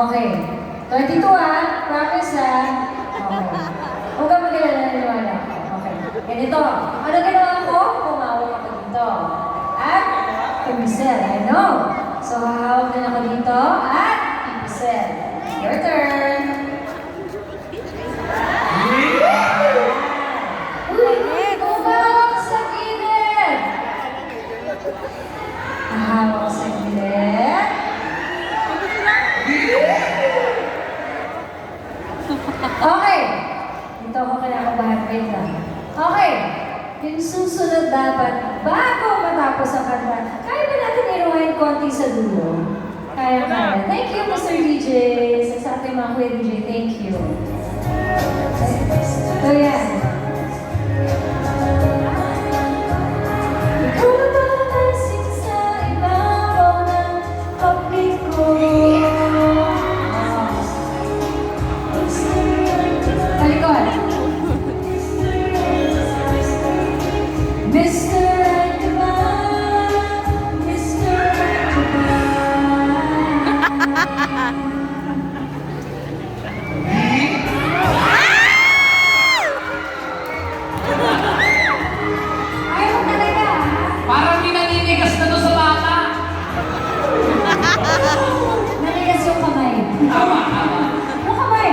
Okay. 22 promise Okay. Huwag ka mag-alala naniwala. Okay. Ganito. Ano ginawa ko? Pumawag ako dito. At Michelle, I know. So, hahawag din ako dito. At Michelle, your turn. Uy, pumawag sa gilid. Hahawak sa gilid. Okay. Dito ako kinakabahan. Wait lang. Okay. Yung susunod dapat, bago matapos ang kanta, kaya ba natin iruhain konti sa dulo? Kaya. Thank you, Mr. DJ. Sa ating mga kuya DJ, thank you. So, yan. Ikaw na ba nasin sa ibabaw ng kapit ko? Talikod. Mr. Right to Buy, Mr. Right to Ayaw mo talaga, ha? Parang pinaninigas na doon sa bata. Nanigas yung kamay. Tama. Yung kamay.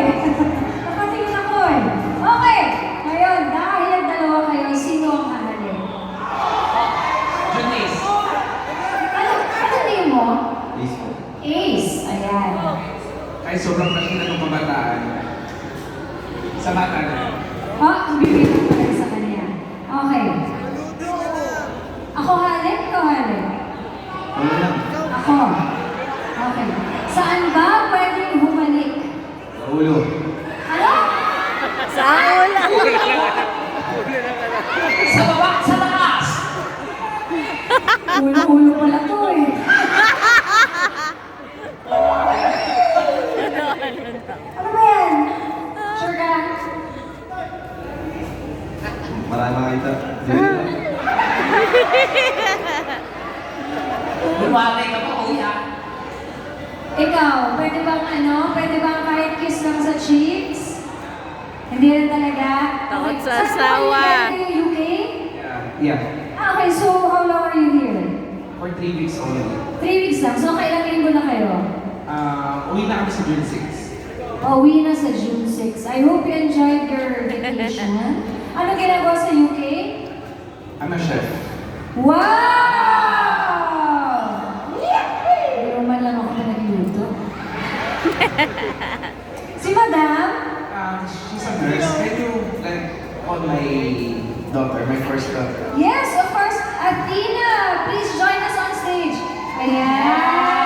Nakatingin ako eh. Okay. Ngayon, dahil dalawa kayo, sino ang hahalin? Junice. Ano name mo? Please po. Ace. Ayan. Ay, sobrang nakita ng kabataan. Sa bata na. Ang bibig ko talaga sa kanya. Okay. Ako halin? Ikaw halin? Ano lang? Ako. Okay. Saan ba pwedeng humalik? Sa ulo. Ano? Sa ulo. Sa baba, sa taas. Ulo-ulo pala to eh. Ano ba yan? Sure ka? Marami makita. Lumali ka pa, kuya. Ikaw, pwede bang kahit kiss lang sa cheeks? Hindi rin talaga? Takot sa Saan asawa. ba kayo in UK? Yeah. Okay, so how long are you here? For 3 weeks only. 3 weeks lang. So kailang linggo na kayo? Uwi na kami sa June 6. Uwi na sa June 6. I hope you enjoyed your vacation. Ano ginagawa sa UK? I'm a chef. Wow! Hindi man lang ako na nagluto. Si Madam? She's a nurse. Can you like call my daughter, my first daughter? Yes, of course. Athena, please join us on stage. Ayan.